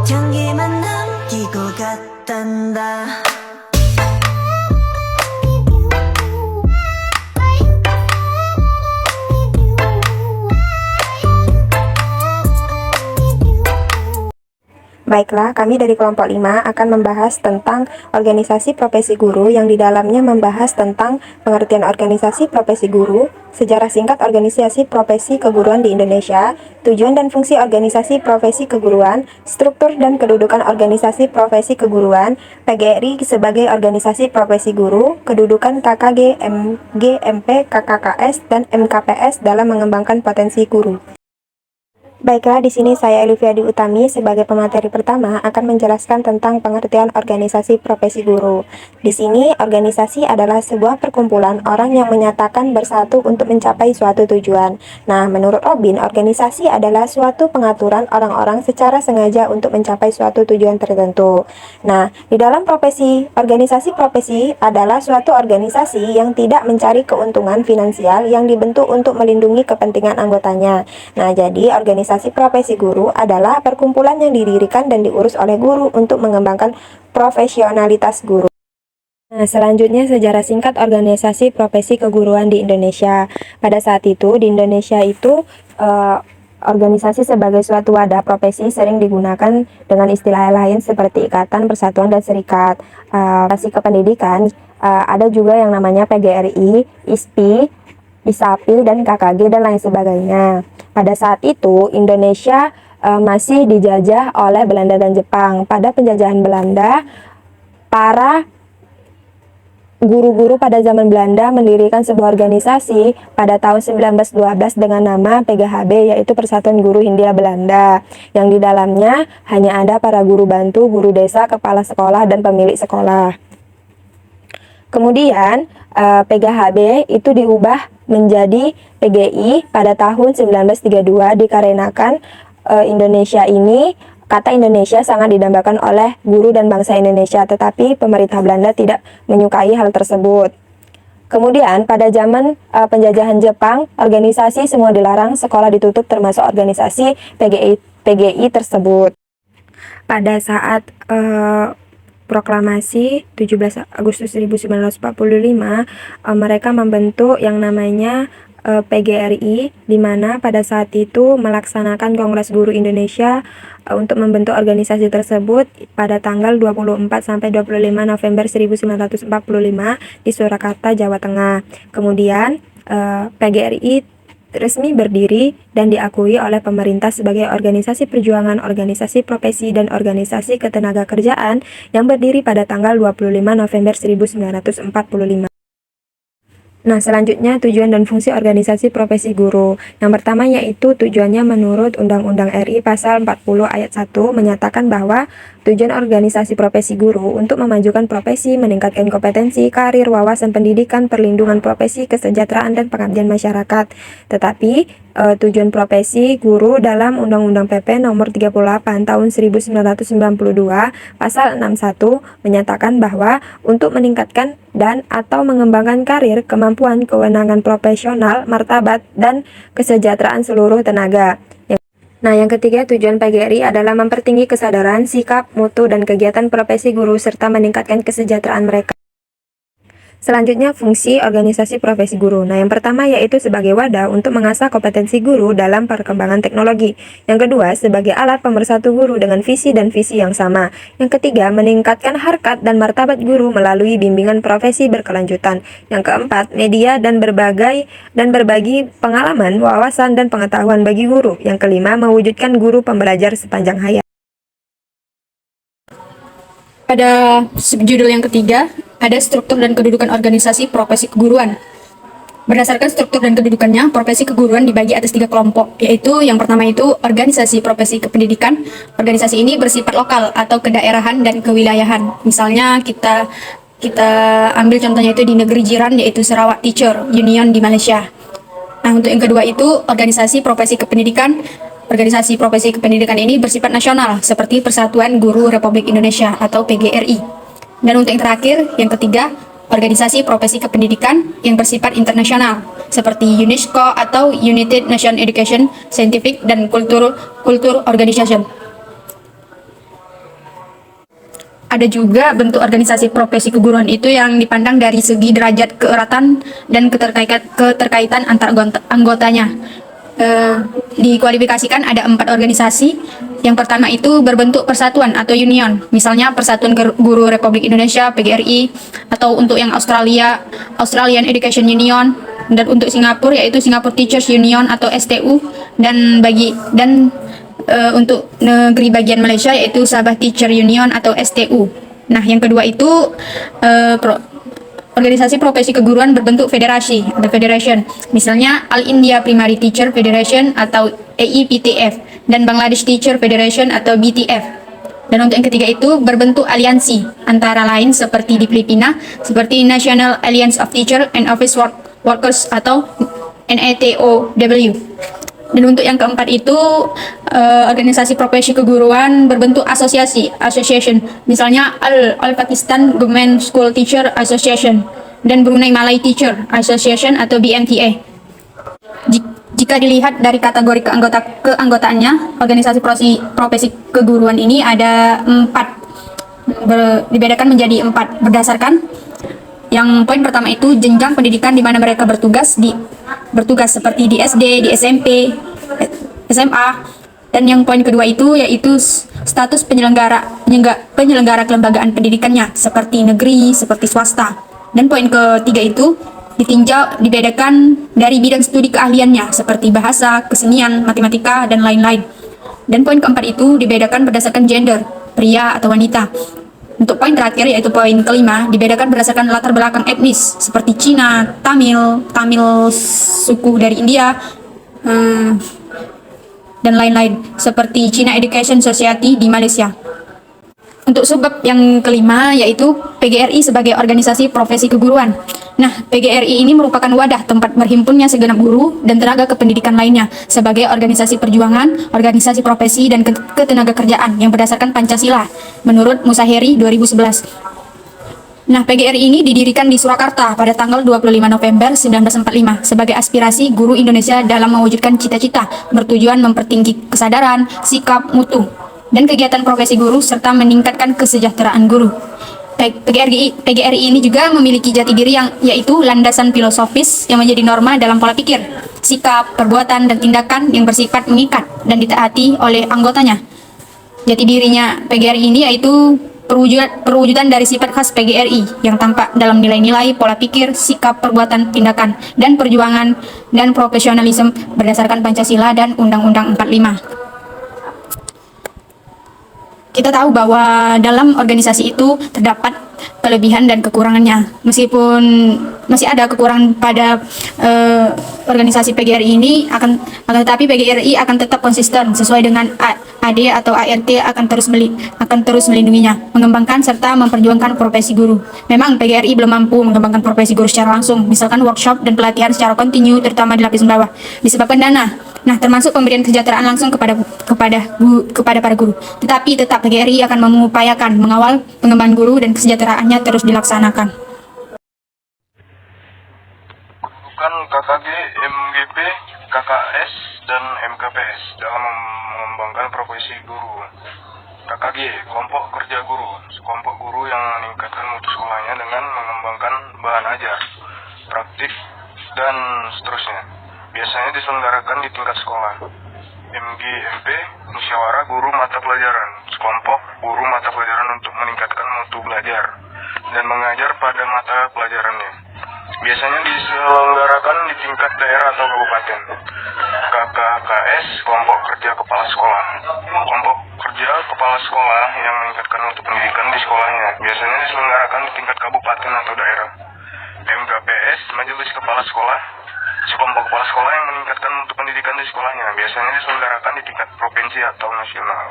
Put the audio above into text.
향기만 남기고 갔단다. Baiklah, kami dari kelompok 5 akan membahas tentang organisasi profesi guru yang di dalamnya membahas tentang pengertian organisasi profesi guru, sejarah singkat organisasi profesi keguruan di Indonesia, tujuan dan fungsi organisasi profesi keguruan, struktur dan kedudukan organisasi profesi keguruan, PGRI sebagai organisasi profesi guru, kedudukan KKG, MG, MP, KKKS, dan MKPS dalam mengembangkan potensi guru. Baiklah, di sini saya Eliviadi Utami sebagai pemateri pertama akan menjelaskan tentang pengertian organisasi profesi guru. Di sini, organisasi adalah sebuah perkumpulan orang yang menyatakan bersatu untuk mencapai suatu tujuan. Nah, menurut Robin, organisasi adalah suatu pengaturan orang-orang secara sengaja untuk mencapai suatu tujuan tertentu. Nah, di dalam organisasi profesi adalah suatu organisasi yang tidak mencari keuntungan finansial yang dibentuk untuk melindungi kepentingan anggotanya. Nah, jadi organisasi profesi guru adalah perkumpulan yang didirikan dan diurus oleh guru untuk mengembangkan profesionalitas guru. Nah, selanjutnya sejarah singkat organisasi profesi keguruan di Indonesia. Pada saat itu, di Indonesia itu organisasi sebagai suatu wadah profesi sering digunakan dengan istilah lain seperti ikatan, persatuan, dan serikat. Organisasi kependidikan ada juga yang namanya PGRI, ISPI, ISAPI, dan KKG, dan lain sebagainya. Pada saat itu, Indonesia masih dijajah oleh Belanda dan Jepang. Pada penjajahan Belanda, para guru-guru pada zaman Belanda mendirikan sebuah organisasi pada tahun 1912 dengan nama PGHB, yaitu Persatuan Guru Hindia Belanda, yang di dalamnya hanya ada para guru bantu, guru desa, kepala sekolah, dan pemilik sekolah. Kemudian PGHB itu diubah menjadi PGI pada tahun 1932 dikarenakan kata Indonesia sangat didambakan oleh guru dan bangsa Indonesia, tetapi pemerintah Belanda tidak menyukai hal tersebut. Kemudian pada zaman penjajahan Jepang, organisasi semua dilarang, sekolah ditutup termasuk organisasi PGI tersebut. Pada saat proklamasi 17 Agustus 1945, mereka membentuk yang namanya PGRI, di mana pada saat itu melaksanakan Kongres Guru Indonesia untuk membentuk organisasi tersebut pada tanggal 24 sampai 25 November 1945 di Surakarta, Jawa Tengah. Kemudian PGRI resmi berdiri dan diakui oleh pemerintah sebagai organisasi perjuangan, organisasi profesi, dan organisasi ketenagakerjaan yang berdiri pada tanggal 25 November 1945. Nah, selanjutnya tujuan dan fungsi organisasi profesi guru. Yang pertama yaitu tujuannya menurut Undang-Undang RI Pasal 40 Ayat 1 menyatakan bahwa tujuan organisasi profesi guru untuk memajukan profesi, meningkatkan kompetensi, karir, wawasan pendidikan, perlindungan profesi, kesejahteraan, dan pengabdian masyarakat. Tetapi tujuan profesi guru dalam Undang-Undang PP Nomor 38 Tahun 1992 Pasal 61 menyatakan bahwa untuk meningkatkan dan atau mengembangkan karir, kemampuan, kewenangan profesional, martabat, dan kesejahteraan seluruh tenaga. Nah, yang ketiga, tujuan PGRI adalah mempertinggi kesadaran, sikap, mutu, dan kegiatan profesi guru serta meningkatkan kesejahteraan mereka. Selanjutnya, fungsi organisasi profesi guru. Nah, yang pertama yaitu sebagai wadah untuk mengasah kompetensi guru dalam perkembangan teknologi. Yang kedua, sebagai alat pemersatu guru dengan visi dan visi yang sama. Yang ketiga, meningkatkan harkat dan martabat guru melalui bimbingan profesi berkelanjutan. Yang keempat, media dan berbagi pengalaman, wawasan, dan pengetahuan bagi guru. Yang kelima, mewujudkan guru pembelajar sepanjang hayat. Pada subjudul yang ketiga, ada struktur dan kedudukan organisasi profesi keguruan. Berdasarkan struktur dan kedudukannya, profesi keguruan dibagi atas 3 kelompok, yaitu yang pertama itu organisasi profesi kependidikan. Organisasi ini bersifat lokal atau kedaerahan dan kewilayahan. Misalnya kita ambil contohnya itu di negeri jiran, yaitu Sarawak Teacher Union di Malaysia. Nah, untuk yang kedua itu organisasi profesi kependidikan. Organisasi profesi kependidikan ini bersifat nasional, seperti Persatuan Guru Republik Indonesia atau PGRI. Dan untuk yang terakhir, yang ketiga, organisasi profesi kependidikan yang bersifat internasional, seperti UNESCO atau United Nations Education, Scientific, dan Culture Organization. ada juga bentuk organisasi profesi keguruan itu yang dipandang dari segi derajat keeratan dan keterkaitan antar anggotanya. Dikualifikasikan ada 4 organisasi. Yang pertama itu berbentuk persatuan atau union, misalnya Persatuan Guru Republik Indonesia (PGRI), atau untuk yang Australia, Australian Education Union, dan untuk Singapura yaitu Singapore Teachers Union atau STU, dan untuk negeri bagian Malaysia yaitu Sabah Teacher Union atau STU. Nah, yang kedua itu organisasi profesi keguruan berbentuk federasi atau federation, misalnya All India Primary Teacher Federation atau AEPTF dan Bangladesh Teacher Federation atau BTF. Dan untuk yang ketiga itu berbentuk aliansi, antara lain seperti di Filipina, seperti National Alliance of Teacher and Office Workers atau NATOW. Dan untuk yang keempat itu organisasi profesi keguruan berbentuk association, misalnya All Pakistan Government School Teacher Association dan Brunei Malay Teacher Association atau BMTA. Jika dilihat dari kategori keanggotaannya, organisasi profesi keguruan ini ada 4, dibedakan menjadi 4 berdasarkan yang poin pertama itu jenjang pendidikan di mana mereka bertugas seperti di SD, di SMP, SMA. Dan yang poin kedua itu yaitu status penyelenggara kelembagaan pendidikannya seperti negeri, seperti swasta. Dan poin ketiga itu dibedakan dari bidang studi keahliannya seperti bahasa, kesenian, matematika, dan lain-lain. Dan poin keempat itu dibedakan berdasarkan gender, pria atau wanita. Untuk poin terakhir yaitu poin kelima dibedakan berdasarkan latar belakang etnis seperti Cina, Tamil suku dari India, dan lain-lain seperti China Education Society di Malaysia. Untuk subbab yang kelima yaitu PGRI sebagai organisasi profesi keguruan. Nah, PGRI ini merupakan wadah tempat berhimpunnya segenap guru dan tenaga kependidikan lainnya sebagai organisasi perjuangan, organisasi profesi, dan ketenaga kerjaan yang berdasarkan Pancasila menurut Musaheri 2011. Nah, PGRI ini didirikan di Surakarta pada tanggal 25 November 1945 sebagai aspirasi guru Indonesia dalam mewujudkan cita-cita bertujuan mempertinggi kesadaran, sikap, mutu, dan kegiatan profesi guru serta meningkatkan kesejahteraan guru. PGRI ini juga memiliki jati diri yang yaitu landasan filosofis yang menjadi norma dalam pola pikir, sikap, perbuatan, dan tindakan yang bersifat mengikat dan ditaati oleh anggotanya. Jati dirinya PGRI ini yaitu perwujudan dari sifat khas PGRI yang tampak dalam nilai-nilai, pola pikir, sikap, perbuatan, tindakan, dan perjuangan dan profesionalisme berdasarkan Pancasila dan Undang-Undang 45. Kita tahu bahwa dalam organisasi itu terdapat kelebihan dan kekurangannya. Meskipun masih ada kekurangan pada organisasi PGRI ini, akan tetapi PGRI akan tetap konsisten sesuai dengan AD atau ART akan terus melindunginya, mengembangkan serta memperjuangkan profesi guru. Memang PGRI belum mampu mengembangkan profesi guru secara langsung, misalkan workshop dan pelatihan secara kontinu terutama di lapisan bawah, disebabkan dana. Nah, termasuk pemberian kesejahteraan langsung kepada para guru. Tetapi tetap PGRI akan mengupayakan mengawal pengembangan guru dan kesejahteraannya terus dilaksanakan. Kedudukan KKG, MGP, KKS, dan MKPS dalam mengembangkan profesi guru. KKG, kelompok kerja guru, sekelompok guru yang meningkatkan mutu sekolahnya dengan mengembangkan bahan ajar, praktik, dan seterusnya. Biasanya diselenggarakan di tingkat sekolah. MGMP, musyawarah guru mata pelajaran, sekelompok guru mata pelajaran untuk meningkatkan mutu belajar dan mengajar pada mata pelajarannya. Biasanya diselenggarakan di tingkat daerah atau kabupaten. KKKS, kelompok kerja kepala sekolah, kelompok kerja kepala sekolah yang meningkatkan mutu pendidikan di sekolahnya. Biasanya diselenggarakan di tingkat kabupaten atau daerah. MKPS, majelis kepala sekolah, sekelompok kepala sekolah yang meningkatkan mutu pendidikan di sekolahnya. Biasanya diselenggarakan di tingkat provinsi atau nasional.